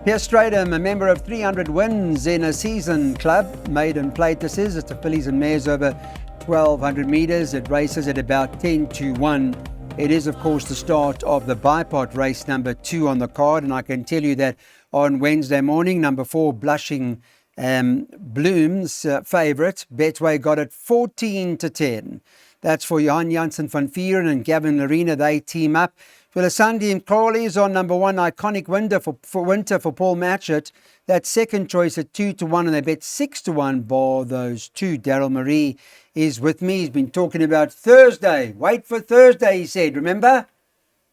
Here's Stratham, a member of 300 wins in a season club. Maiden plate this is. It's the fillies and mares over 1,200 metres. It races at about 10-1. It is, of course, the start of the bipod race number 2 on the card. And I can tell you that on Wednesday morning, number 4, Blushing Bloom's favourite, Betway, got it 14-10. That's for Johan Janssen van Vieren and Gavin Larena. They team up. Philisandi and Crawley is on number 1, Iconic Winter for Paul Matchett. That's second choice at 2-1, and they bet 6-1 bar those two. Daryl Marie is with me. He's been talking about Thursday. Wait for Thursday, he said. Remember?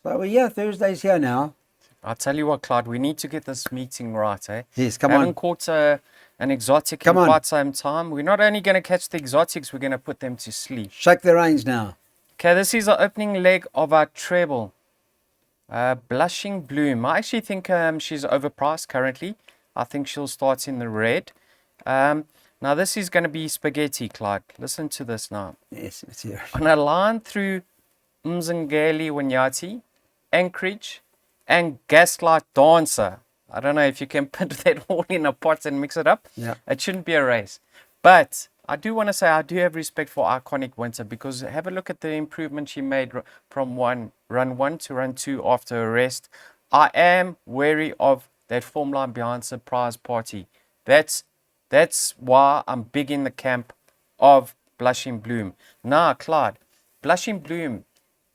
So, well, yeah, Thursday's here now. I'll tell you what, Clyde, we need to get this meeting right, eh? Yes, come on. on. Haven't caught an exotic in quite some time. We're not only going to catch the exotics, we're going to put them to sleep. Shake the reins now. Okay, this is the opening leg of our treble. Blushing Bloom. I actually think she's overpriced currently. I think she'll start in the red. Now, this is going to be spaghetti, Clyde. Listen to this now. Yes, it's here. On a line through Mzingeli Wanyati, Anchorage, and Gaslight Dancer. I don't know if you can put that all in a pot and mix it up. Yeah. It shouldn't be a race. But I do want to say I do have respect for Iconic Winter, because have a look at the improvement she made from run 1 to run 2 after a rest. I am wary of that form line behind Surprise Party. That's why I'm big in the camp of Blushing Bloom. Now, Clyde, Blushing Bloom,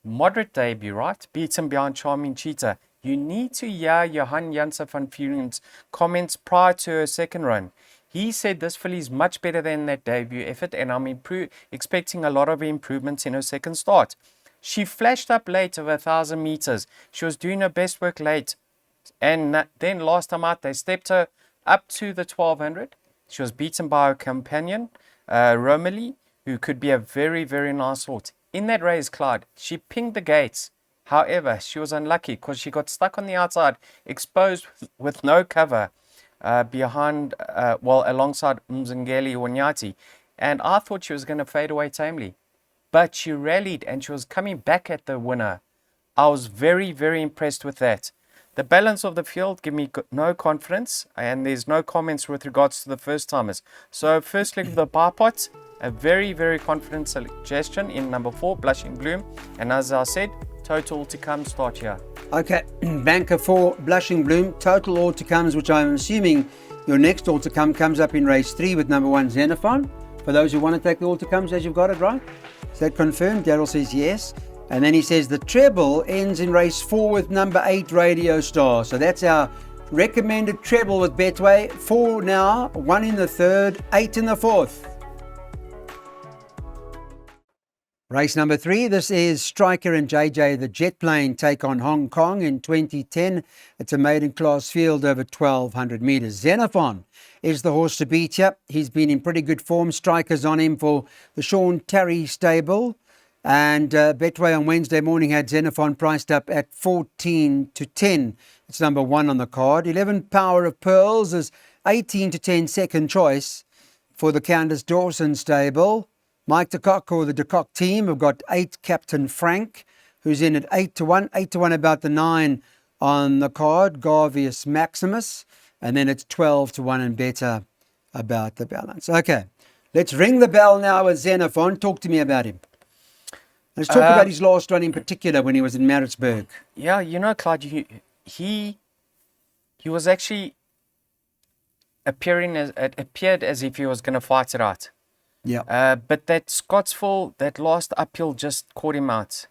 moderate debut, right? Beaten behind Charming Cheetah. You need to hear Johan Janssen van Vieren's comments prior to her second run. He said this filly is much better than that debut effort, and I'm expecting a lot of improvements in her second start. She flashed up late over 1,000 meters. She was doing her best work late. And then last time out, they stepped her up to the 1,200. She was beaten by her companion, Romilly, who could be a very, very nice horse. In that race, Clyde, she pinged the gates. However, she was unlucky because she got stuck on the outside, exposed with no cover alongside Mzingeli Wanyati. And I thought she was going to fade away tamely. But she rallied and she was coming back at the winner. I was very, very impressed with that. The balance of the field gave me no confidence, and there's no comments with regards to the first timers. So first leg of the bipot, a very, very confident suggestion in number 4, Blushing Bloom. And as I said, total to come start here. Okay, banker 4, Blushing Bloom. Total all to comes, which I'm assuming your next all to come comes up in race 3 with number 1, Xenophon. For those who want to take the all to comes, as you've got it right. Is that confirmed? Daryl says yes. And then he says the treble ends in race 4 with number 8, Radio Star. So that's our recommended treble with Betway. 4 now, 1 in the 3rd, 8 in the 4th. Race number 3, this is Striker and JJ, the jet plane, take on Hong Kong in 2010. It's a maiden class field over 1,200 metres. Xenophon is the horse to beat here. He's been in pretty good form. Strikers on him for the Sean Tarry stable. And Betway on Wednesday morning had Xenophon priced up at 14-10. It's number 1 on the card. 11 Power of Pearls is 18-10 second choice for the Candace Dawson stable. Mike de Kock, or the de Kock team, have got 8 Captain Frank, who's in at 8-1. 8-1 about the 9 on the card, Garvius Maximus. And then it's 12-1 and better about the balance. Okay, let's ring the bell now with Xenophon. Talk to me about him. Let's talk about his last run in particular when he was in Maritzburg. Yeah, you know, Clyde, he was actually it appeared as if he was going to fight it out. Yeah. But that Scottsville, that last uphill just caught him out.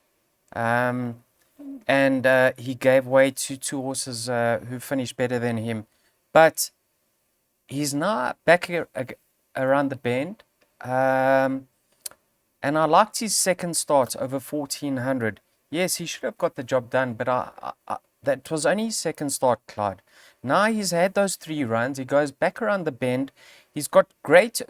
And he gave way to 2 horses who finished better than him. But he's now back around the bend. And I liked his second start over 1,400. Yes, he should have got the job done, but that was only his second start, Clyde. Now he's had those 3 runs. He goes back around the bend. He's got great,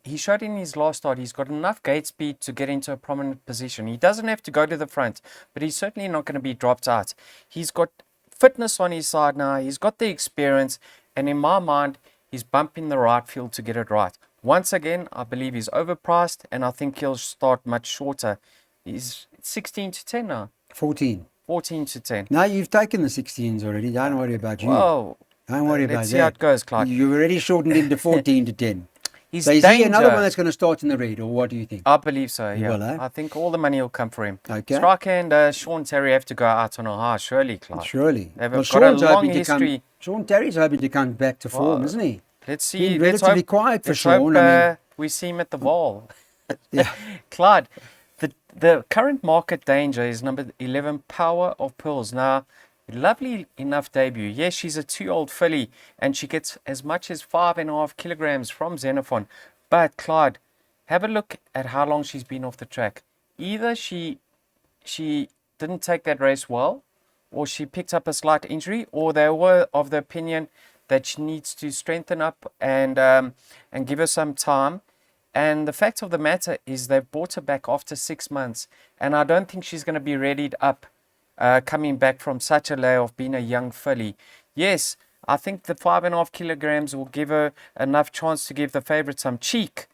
he showed in his last start, he's got enough gate speed to get into a prominent position. He doesn't have to go to the front, but he's certainly not going to be dropped out. He's got fitness on his side now. He's got the experience. And in my mind, he's bumping the right field to get it right. Once again, I believe he's overpriced, and I think he'll start much shorter. He's 16-10 now. 14. 14-10. Now you've taken the 16s already. Don't worry about you. Well, Don't worry about that. Let's see how it goes, Clyde. You've already shortened him to 14 to 10. He's So is danger. he another one that's going to start in the red, or what do you think? I believe so, He yeah. will, eh? I think all the money will come for him. Okay. Striker and Sean Terry have to go out on a high, surely, Clyde. Surely. They've Well, got a Sean's long hoping to history. come. Sean Terry's hoping to come back to form, isn't he? Let's see. Been Let's relatively hope, quiet for let's Sean. hope we see him at the Vaal. Yeah. Clyde, the current market danger is number 11, Power of Pearls. Now, lovely enough debut. Yes, she's a 2-year-old filly, and she gets as much as 5.5 kilograms from Xenophon. But Clyde, have a look at how long she's been off the track. Either she didn't take that race well, or she picked up a slight injury, or they were of the opinion that she needs to strengthen up and give her some time. And the fact of the matter is they've brought her back after 6 months, and I don't think she's going to be readied up coming back from such a lay of being a young filly. Yes, I think the 5.5 kilograms will give her enough chance to give the favourite some cheek.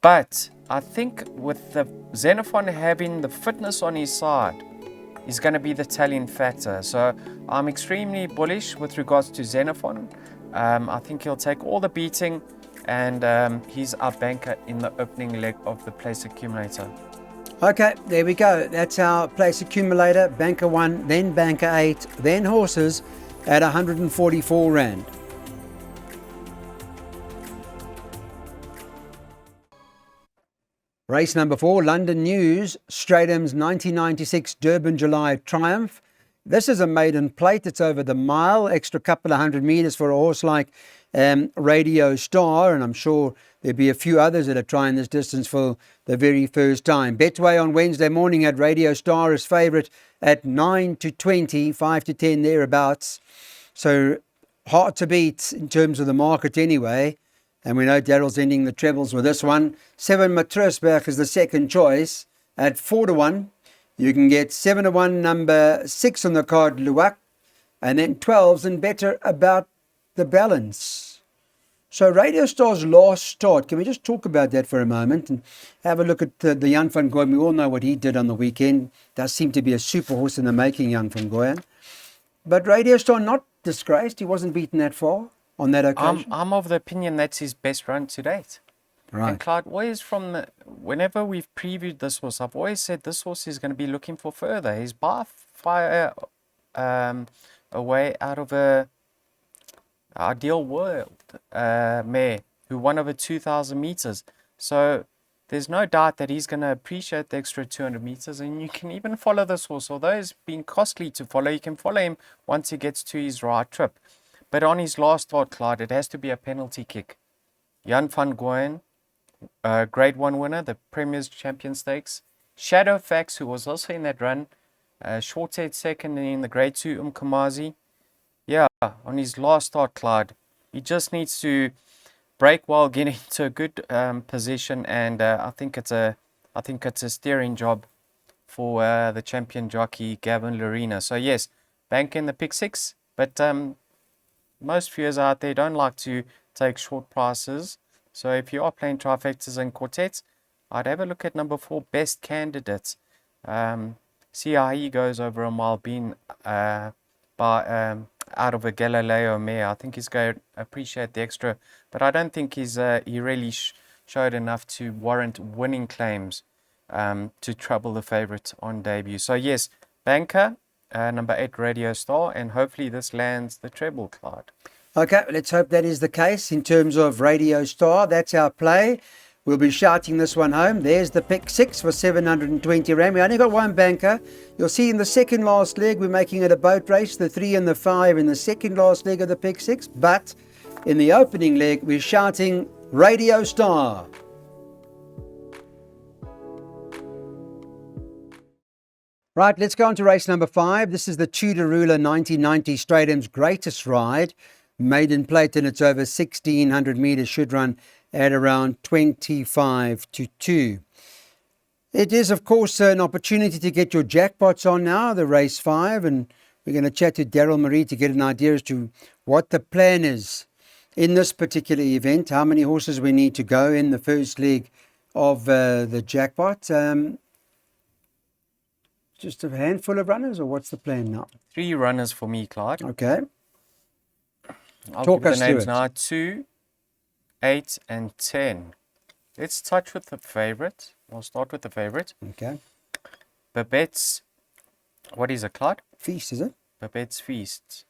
But I think with the Xenophon having the fitness on his side, is going to be the telling factor. So I'm extremely bullish with regards to Xenophon. I think he'll take all the beating, and he's our banker in the opening leg of the place accumulator. Okay, there we go. That's our place accumulator. Banker 1, then banker 8, then horses at 144 Rand. Race number 4, London News, Stratum's 1996 Durban July Triumph. This is a maiden plate. It's over the mile, extra couple of 100 metres for a horse like Radio Star, and I'm sure there'll be a few others that are trying this distance for the very first time. Betway on Wednesday morning had Radio Star as favourite at 9 to 20, 5 to 10 thereabouts. So hard to beat in terms of the market anyway. And we know Daryl's ending the trebles with this one. 7 Matrusberg is the second choice at 4 to 1. You can get 7 to 1, number 6 on the card, Luwak, and then 12s and better about the balance. So Radio Star's last start, can we just talk about that for a moment and have a look at the Jan van Gooyen? We all know what he did on the weekend. Does seem to be a super horse in the making, Jan van Gooyen. But Radio Star not disgraced. He wasn't beaten that far on that occasion. I'm of the opinion that's his best run to date. Right. And Clyde, whenever we've previewed this horse, I've always said this horse is going to be looking for further. He's by far away out of a ideal world mare who won over 2,000 meters. So there's no doubt that he's going to appreciate the extra 200 meters, and you can even follow this horse. Although it's been costly to follow, you can follow him once he gets to his right trip. But on his last start, Clyde, it has to be a penalty kick. Jan van Gooyen, Grade 1 winner, the Premier's Champion Stakes. Shadow Fax, who was also in that run, short-haired second in the Grade 2 Umkamazi. Yeah, on his last start, Clyde, he just needs to break well, get into a good position, and I think it's a steering job for the champion jockey Gavin Lorena. So yes, bank in the pick 6, but most viewers out there don't like to take short prices. So if you are playing trifectas and quartets, I'd have a look at number 4, Best Candidates. See how he goes over a mile, being out of a Galileo mare. I think he's going to appreciate the extra, but I don't think he really showed enough to warrant winning claims to trouble the favourite on debut. So yes, banker, number 8, Radio Star, and hopefully this lands the treble, Clyde. Okay, let's hope that is the case in terms of Radio Star. That's our play. We'll be shouting this one home. There's the pick 6 for 720 Rand. We only got one banker. You'll see in the second last leg, we're making it a boat race, the 3 and the 5 in the second last leg of the pick 6. But in the opening leg, we're shouting Radio Star. Right, let's go on to race number 5. This is the Tudor Ruler 1990 Stratum's greatest ride. Maiden plate, and it's over 1,600 metres, should run at around 25 to 2. It is, of course, an opportunity to get your jackpots on now, the race 5, and we're going to chat to Daryl Marie to get an idea as to what the plan is in this particular event, how many horses we need to go in the first leg of the jackpot. Just a handful of runners, or what's the plan now? 3 runners for me, Clyde. Okay. I'll Talk give the us through names it. now. 2, 8, and 10. Let's touch with the favorite. We'll start with the favorite. Okay. Babette's, what is it, Clyde? Feast, is it? Babette's Feast.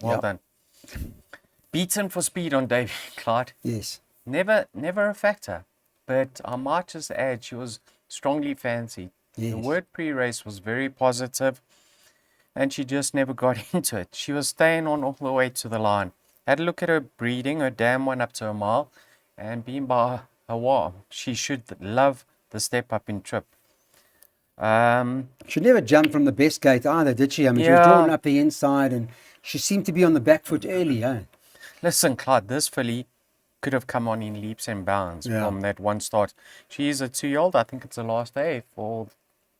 Well Yep. done. Beaten for speed on debut, Clyde. Yes. Never a factor. But I might just add, she was strongly fancied. Yes. The word pre-race was very positive, and she just never got into it. She was staying on all the way to the line. Had a look at her breeding, her dam went up to a mile, and being by her warm, she should love the step up in trip. She never jumped from the best gate either, did she? I mean, she was drawn Yeah, up the inside and she seemed to be on the back foot early, eh? listen, Clyde, this filly could have come on in leaps and bounds Yeah. from that one start. She is a 2-year-old. I think it's the last day for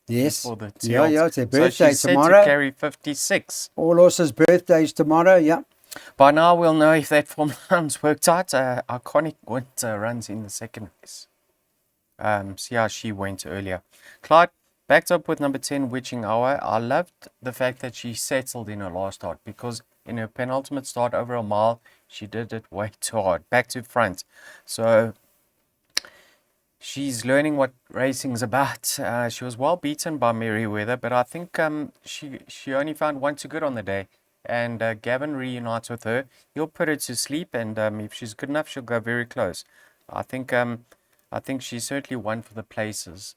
Yes. the Yeah, two-year-olds. yeah, it's her So birthday she's set tomorrow. to carry 56. All horses' birthdays tomorrow, yeah. By now we'll know if that form line's worked out. Iconic Winter runs in the second race. See how she went earlier. Clyde backed up with number 10, Witching Hour. I loved the fact that she settled in her last start, because in her penultimate start over a mile, she did it way too hard, back to front. So she's learning what racing's about. She was well beaten by Merriweather, but I think she only found one too good on the day. And Gavin reunites with her. He'll put her to sleep, and if she's good enough, she'll go very close. I think she's certainly one for the places,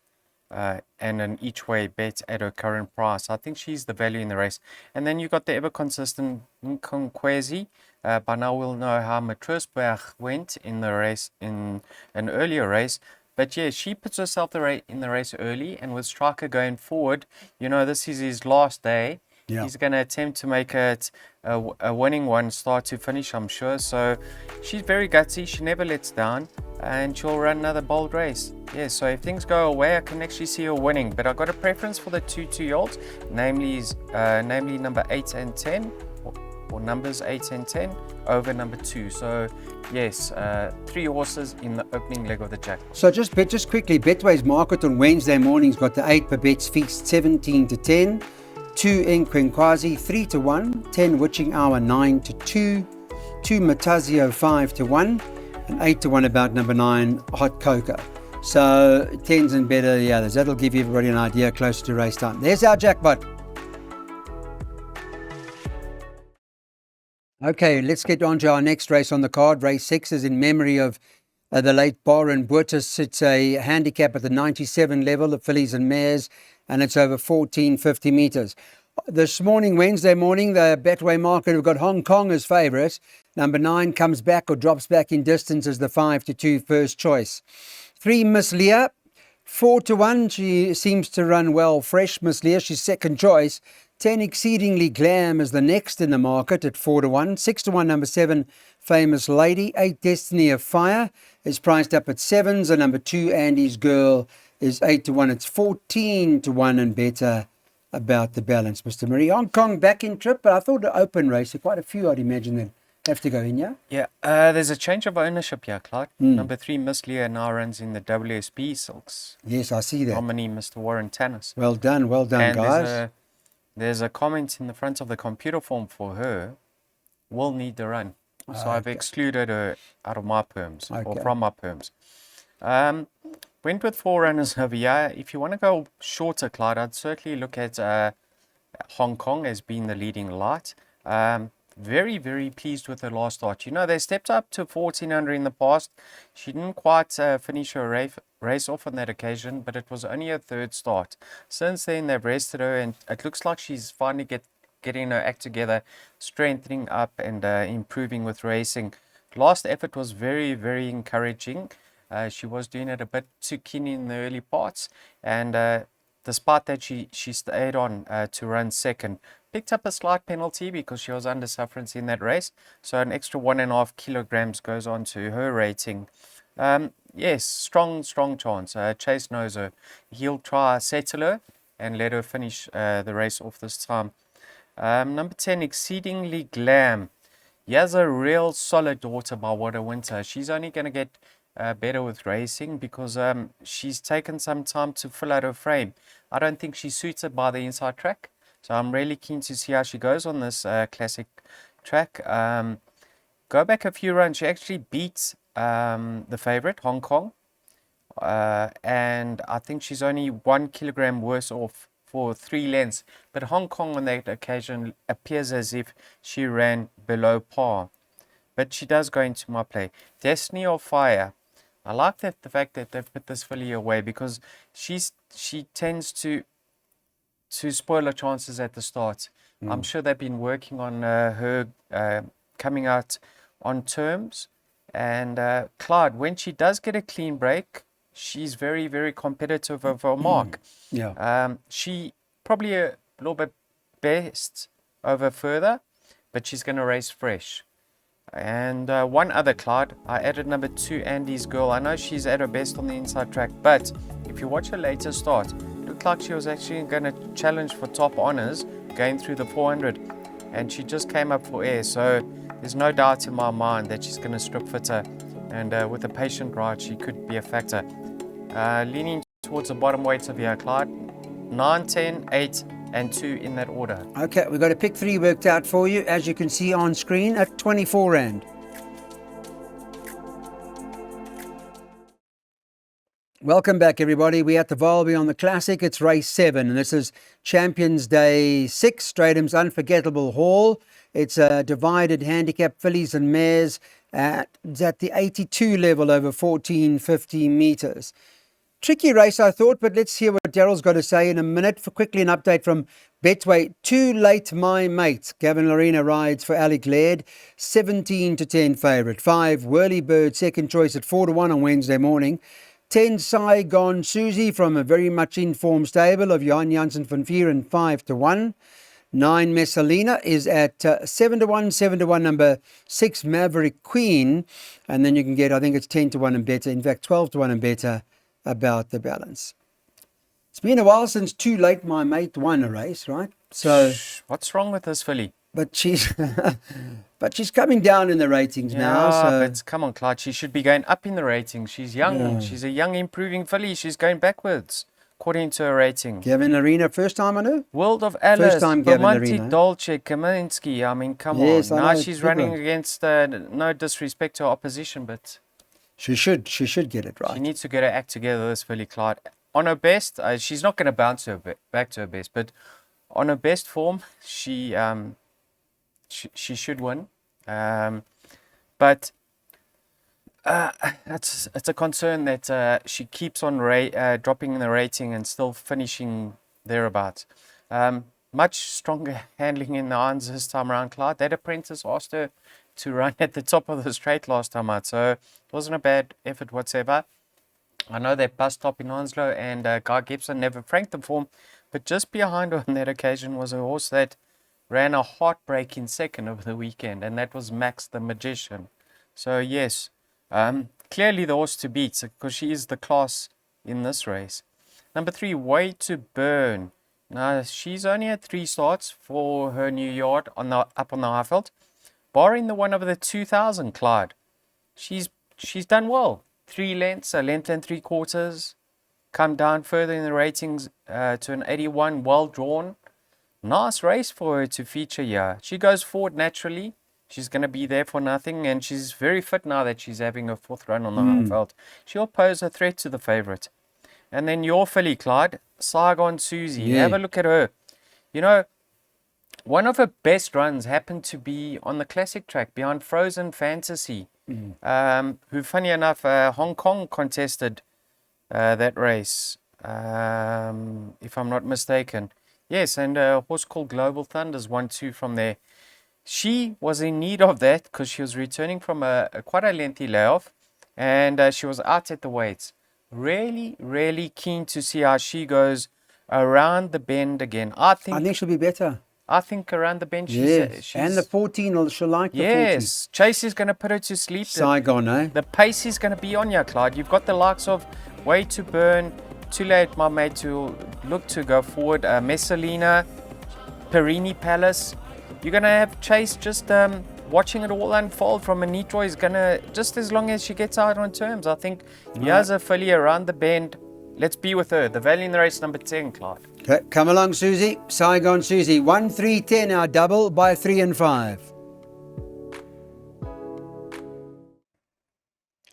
and an each way bet at her current price. I think she's the value in the race. And then you got the ever consistent Nkonkwezi. By now we'll know how Matrusberg went in the race, in an earlier race. But yeah, she puts herself in the race early, and with Striker going forward, this is his last day. Yeah. He's going to attempt to make it a winning one, start to finish, I'm sure. So she's very gutsy. She never lets down, and she'll run another bold race. Yeah, so if things go away, I can actually see her winning. But I've got a preference for the 2-2-year-olds, namely number 8 and 10, or numbers 8 and 10 over number 2. So yes, 3 horses in the opening leg of the jackpot. So just quickly, Betway's market on Wednesday morning's got the 8 Babette's Feast 17-10, 2 Nkwenkwazi 3-1, 10 Witching Hour 9-2, 2 Matazio 5-1, and 8-1 about number 9 Hot Cocoa. So 10s and better the others. That'll give everybody an idea closer to race time. There's our jackpot. Okay, let's get on to our next race on the card. Race 6 is in memory of the late Baron Boertes. It's a handicap at the 97 level, the fillies and mares, and it's over 1450 metres. This morning, Wednesday morning, the Betway market have got Hong Kong as favourite. Number 9 comes back or drops back in distance as the 5-2 first choice. 3 Miss Leah, 4-1. She seems to run well fresh. Miss Leah, she's second choice. 10 Exceedingly Glam is the next in the market at 4-1. 6-1 number 7 Famous Lady. 8 Destiny of Fire is priced up at 7s. And number 2 Andy's Girl is 8-1. It's 14-1 and better about the balance, Mr. Murray. Hong Kong back in trip, but I thought the open race, quite a few I'd imagine then have to go in, yeah? Yeah, there's a change of ownership here, Clyde. Number 3 Miss Leah now runs in the WSB Silks. Yes, I see that. Nominee Mr. Warren Tannis. Well done, And guys. there's a comment in the front of the computer form for her. Will need the run. So I've excluded her out of my perms, or from my perms. Went with 4 runners over here. If you want to go shorter, Clyde, I'd certainly look at Hong Kong as being the leading light. Very, very pleased with her last start. They stepped up to 1400 in the past. She didn't quite finish her race off on that occasion, but it was only her third start. Since then, they've rested her, and it looks like she's finally getting her act together, strengthening up and improving with racing. Last effort was very, very encouraging. She was doing it a bit too keen in the early parts, and despite that, she stayed on to run second. Picked up a slight penalty because she was under sufferance in that race, so an extra 1.5 kilograms goes on to her rating. Yes, strong chance. Chase knows her. He'll try settle her and let her finish the race off this time. Number 10, Exceedingly Glam. He has a real solid daughter by Water Winter. She's only going to get better with racing because she's taken some time to fill out her frame. I don't think she's suited by the inside track. So I'm really keen to see how she goes on this classic track. go back a few runs, she actually beats the favorite, Hong Kong. And I think she's only 1 kilogram worse off for 3 lengths. But Hong Kong on that occasion appears as if she ran below par. But she does go into my play. Destiny of Fire. I like the fact that they've put this filly away, because she tends to spoil her chances at the start. I'm sure they've been working on her coming out on terms. And Clyde, when she does get a clean break, she's very, very competitive over a mark. Yeah. She probably a little bit best over further, but she's going to race fresh. And one other, Clyde, I added number 2, Andy's Girl. I know she's at her best on the inside track, but if you watch her later start, it looked like she was actually going to challenge for top honors going through the 400, and she just came up for air. So there's no doubt in my mind that she's going to strip fitter, and with a patient ride, she could be a factor. Leaning towards the bottom weights of here, Clyde. 9, 10, 8, and 2 in that order. Okay, we've got a pick 3 worked out for you, as you can see on screen, at 24 Rand. Welcome back, everybody. We're at the Vaal on the Classic. It's race 7, and this is Champions Day 6, Stratum's Unforgettable Hall. It's a divided handicap, fillies and mares. It's at the 82 level over 1450 meters. Tricky race, I thought, but let's hear what Daryl's got to say in a minute. For quickly, an update from Betway. Too Late My Mate. Gavin Lorena rides for Alec Laird. 17-10 favourite. 5, Whirly Bird, second choice at 4-1 on Wednesday morning. 10, Saigon Susie from a very much informed stable of Jan Janssen van Vieren, 5-1. 9, Messalina is at 7-1, 7-1, number 6, Maverick Queen. And then you can get, I think it's 10-1 and better. In fact, 12-1 and better about the balance. It's been a while since Too Late My Mate won a race, right? So what's wrong with this filly? But she's but she's coming down in the ratings now. So but come on, Clyde. She should be going up in the ratings. She's young. Yeah. She's a young, improving filly. She's going backwards, according to her rating. Gavin Arena, first time on her? World of Alice, First time Gavin Monty Arena. Dolce, Kaminsky. I mean, come Yes, on. I Now know, she's big running one. against, no disrespect to her opposition, but She should get it she right. needs to get her act together, this filly, Clyde. On her best, she's not going to bounce her back to her best, but on her best form, she should win. But it's a concern that she keeps on dropping in the rating and still finishing thereabouts. Much stronger handling in the irons this time around, Clyde. That apprentice asked her to run at the top of the straight last time out, so it wasn't a bad effort whatsoever. I know that Bus Stop in Onslow and Guy Gibson never franked the form, but just behind her on that occasion was a horse that ran a heartbreaking second over the weekend, and that was Max the Magician. So yes, clearly the horse to beat, because she is the class in this race. Number 3, Way to Burn. Now she's only had 3 starts for her new yard up on the Highveld, barring the one over the 2000, Clyde. She's done well. 3 lengths, a length and 3/4. Come down further in the ratings to an 81, well drawn. Nice race for her to feature here. She goes forward naturally. She's going to be there for nothing, and she's very fit now that she's having her 4th run on the Highveld. She'll pose a threat to the favourite. And then your filly, Clyde, Saigon Susie. Yeah. Have a look at her. You know, one of her best runs happened to be on the classic track behind Frozen Fantasy, who, funny enough, Hong Kong contested that race, if I'm not mistaken. Yes, and a horse called Global Thunders won 2 from there. She was in need of that because she was returning from quite a lengthy layoff, and she was out at the weights. Really, really keen to see how she goes around the bend again. I think she'll be better. I think around the bend, Yes, and the 14, she'll like the 14. yes, Chase is going to put her to sleep. Saigon, eh? The pace is going to be on you, Clyde. You've got the likes of Way to Burn, Too Late My Mate to look to go forward, Messalina, Perini Palace. You're going to have Chase just watching it all unfold from a neat draw. Is going to, just as long as she gets out on terms, I think here's a filly around the bend. Let's be with her. The value in the race, number 10, Clyde. Okay, come along, Susie. Saigon Susie. 1, 3, 10, our double by 3 and 5.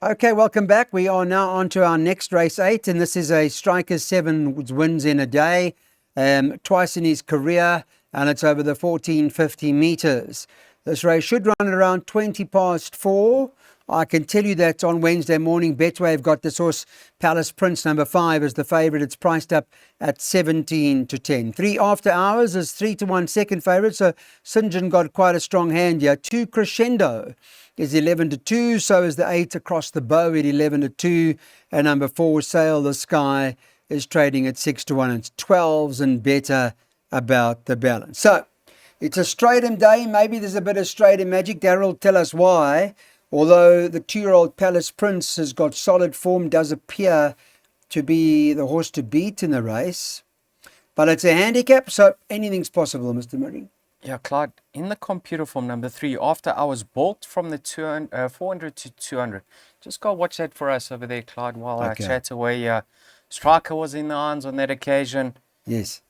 Okay, welcome back. We are now on to our next race 8, and this is a striker 7 wins in a day, twice in his career, and it's over the 1450 meters. This race should run at around 20 past 4. I can tell you that on Wednesday morning, Betway have got this horse, Palace Prince, number 5, as the favourite. It's priced up at 17 to 10. 3 After Hours is 3 to 1 second favourite, so St. John got quite a strong hand here. 2 Crescendo is 11 to 2, so is the 8 Across the Bow at 11 to 2, and number 4 Sail the Sky is trading at 6 to 1. It's 12s and better about the balance. So it's a straight-em day. Maybe there's a bit of straight-em magic. Darryl will tell us why. Although the 2-year-old Palace Prince has got solid form, does appear to be the horse to beat in the race. But it's a handicap, so anything's possible, Mr. Murray. Yeah, Clyde, in the computer form number 3, After Hours balked from the 400 to 200. Just go watch that for us over there, Clyde, while I chat away. Striker was in the irons on that occasion. Yes.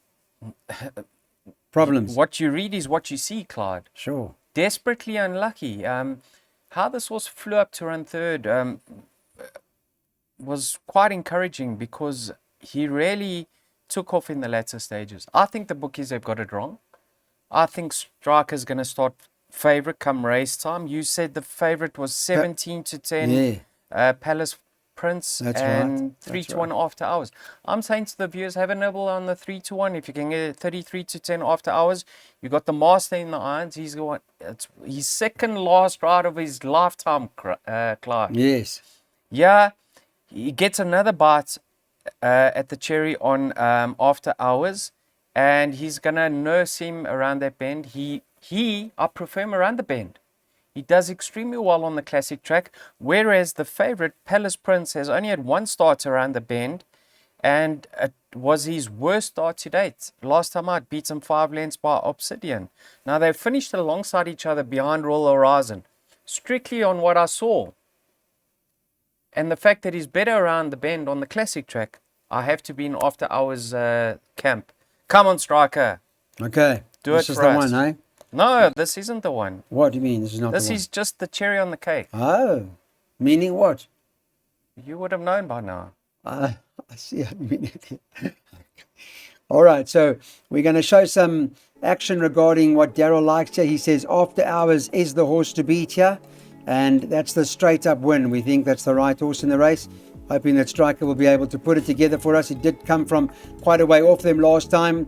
Problems. What you read is what you see, Clyde. Sure. Desperately unlucky. How this horse flew up to run third was quite encouraging because he really took off in the latter stages. I think the bookies have got it wrong. I think Striker's going to start favourite come race time. You said the favourite was 17 to 10. Yeah. Palace Prince That's and right. 3 to 1 After Hours. I'm saying to the viewers, have a nibble on the 3 to 1. If you can get 33 to 10 After Hours, you got the master in the irons. He's got his second last ride of his lifetime, Clive. Yes. Yeah, he gets another bite at the cherry on After Hours, and he's gonna nurse him around that bend. I prefer him around the bend. He does extremely well on the classic track, whereas the favourite, Palace Prince, has only had one start around the bend, and it was his worst start to date. Last time out, beat him 5 lengths by Obsidian. Now, they've finished alongside each other behind Royal Horizon, strictly on what I saw. And the fact that he's better around the bend on the classic track, I have to be in After Hours camp. Come on, Striker. Okay. Do this it is for the us. one, eh? No, this isn't the one. What do you mean? This is not This the one. is just the cherry on the cake. Oh. Meaning what? You would have known by now. I see. I mean it. All right, so we're going to show some action regarding what Darryl likes here. He says After Hours is the horse to beat here, and that's the straight up win. We think that's the right horse in the race. Hoping that Striker will be able to put it together for us. It did come from quite a way off them last time,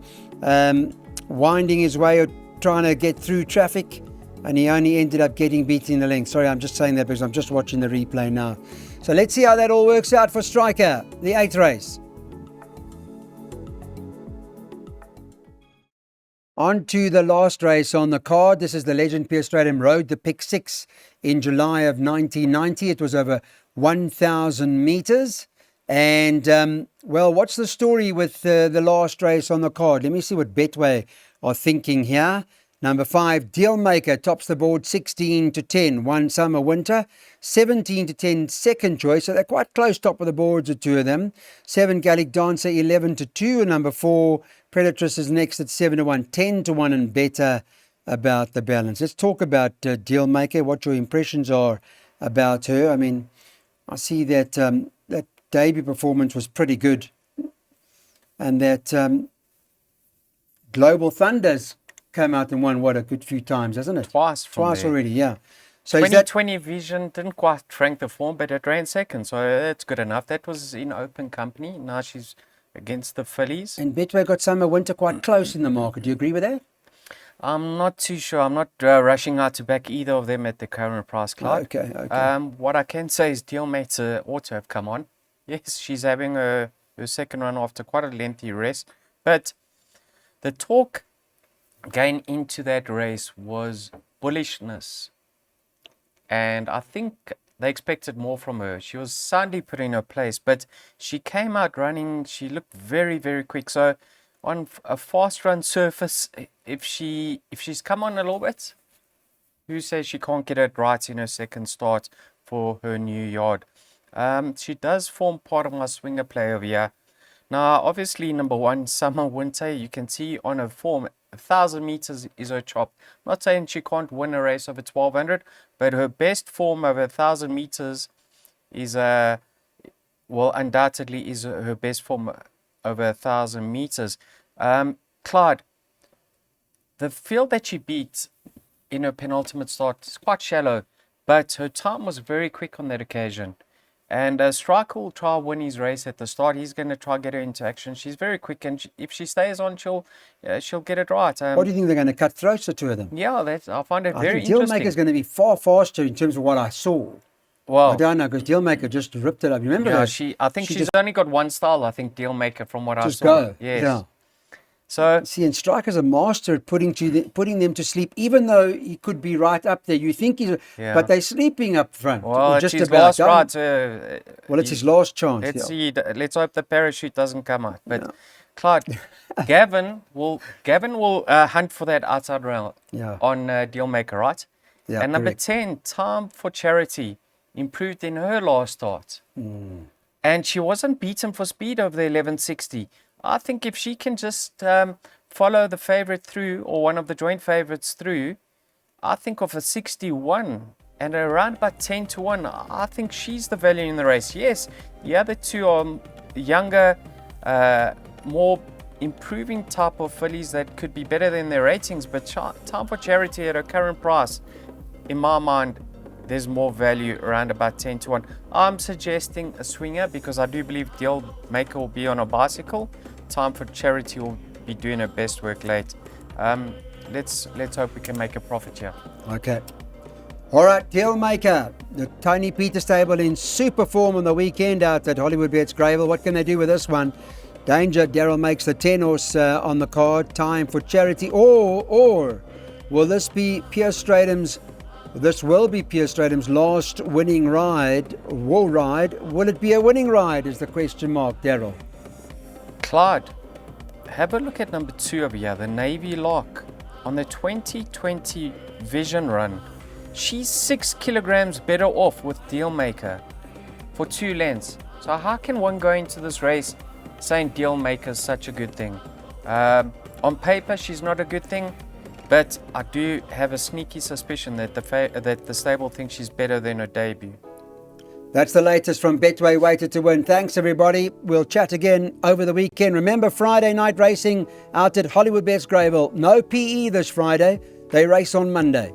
winding his way, trying to get through traffic, and he only ended up getting beaten in the length. Sorry, I'm just saying that because I'm just watching the replay now. So let's see how that all works out for Striker, the 8th race. On to the last race on the card. This is the Legend Pierce Stadium Road, the pick 6 in July of 1990. It was over 1,000 meters. And, well, what's the story with the last race on the card? Let me see what Betway are thinking here. Number 5, Dealmaker, tops the board 16 to 10, one summer winter. 17 to 10, second choice. So they're quite close top of the boards, the two of them. 7, Gallic Dancer, 11 to 2. And number 4, Predatress is next at 7 to 1, 10 to 1 and better about the balance. Let's talk about Dealmaker, what your impressions are about her. I mean, I see that that debut performance was pretty good. And that Global Thunders came out and won, what, a good few times, hasn't it? Twice there. Already, yeah. So 2020 Vision didn't quite rank the form, but it ran second, so that's good enough. That was in open company. Now she's against the fillies. And Betway got summer winter quite close in the market. Do you agree with that? I'm not too sure. I'm not rushing out to back either of them at the current price, Clyde. Okay. What I can say is Dealmaker ought to have come on. Yes, she's having her second run after quite a lengthy rest, but the talk going into that race was bullishness, and I think they expected more from her. She was soundly put in her place, but she came out running. She looked very, very quick. So on a fast run surface, if she's come on a little bit, who says she can't get it right in her second start for her new yard? She does form part of my swinger play over here. Now, obviously, number 1, summer, winter, you can see on her form, 1,000 meters is her chop. I'm not saying she can't win a race over 1,200, but her best form over 1,000 meters is well, undoubtedly is her best form over 1,000 meters. Clyde, the field that she beat in her penultimate start is quite shallow, but her time was very quick on that occasion. And Striker will try win his race at the start. He's going to try get her into action. She's very quick, and if she stays on, she'll get it right. What do you think they're going to cut throats, the two of them? Yeah, I find it I very think interesting. Dealmaker's going to be far faster in terms of what I saw. Well, I don't know, because Dealmaker just ripped it up. You remember yeah, that? I think she's just only got one style. I think Dealmaker, from what I just saw. go. Yes. Yeah. So See, and Striker's a master at putting them to sleep, even though he could be right up there. You think he's, Yeah. but they're sleeping up front. well, or it's just his about. last Don't- ride. Well, it's his last chance. Let's Yeah. see. Let's hope the parachute doesn't come out. But Clyde, Gavin will hunt for that outside rail Yeah. on Dealmaker, right? Yeah, and number correct. 10, Time for Charity, improved in her last start. And she wasn't beaten for speed over the 1160. I think if she can just follow the favorite through, or one of the joint favorites through, I think of a 61 and around about 10 to 1, I think she's the value in the race. Yes, the other two are younger, more improving type of fillies that could be better than their ratings, but Time for Charity at her current price, in my mind, there's more value around about 10 to 1. I'm suggesting a swinger because I do believe Dealmaker will be on a bicycle. Time for Charity will be doing her best work late. Let's hope we can make a profit here. Okay. All right, Dealmaker. The Tony Peter stable in super form on the weekend out at Hollywood Bets Gravel. What can they do with this one? Danger, Daryl makes the 10 horse on the card. Time for Charity. Or will this be Pierce Stratum's? This will be Pierce Stratum's last winning ride. Will it be a winning ride? Is the question mark, Daryl. Clyde, have a look at number 2 over here, the Navy Lock. On the 2020 Vision Run, she's 6 kilograms better off with Dealmaker for 2 lengths. So how can one go into this race saying Dealmaker is such a good thing? On paper, she's not a good thing, but I do have a sneaky suspicion that the stable thinks she's better than her debut. That's the latest from Betway Weighted to Win. Thanks, everybody. We'll chat again over the weekend. Remember, Friday night racing out at Hollywood Bets Gravel. No PE this Friday. They race on Monday.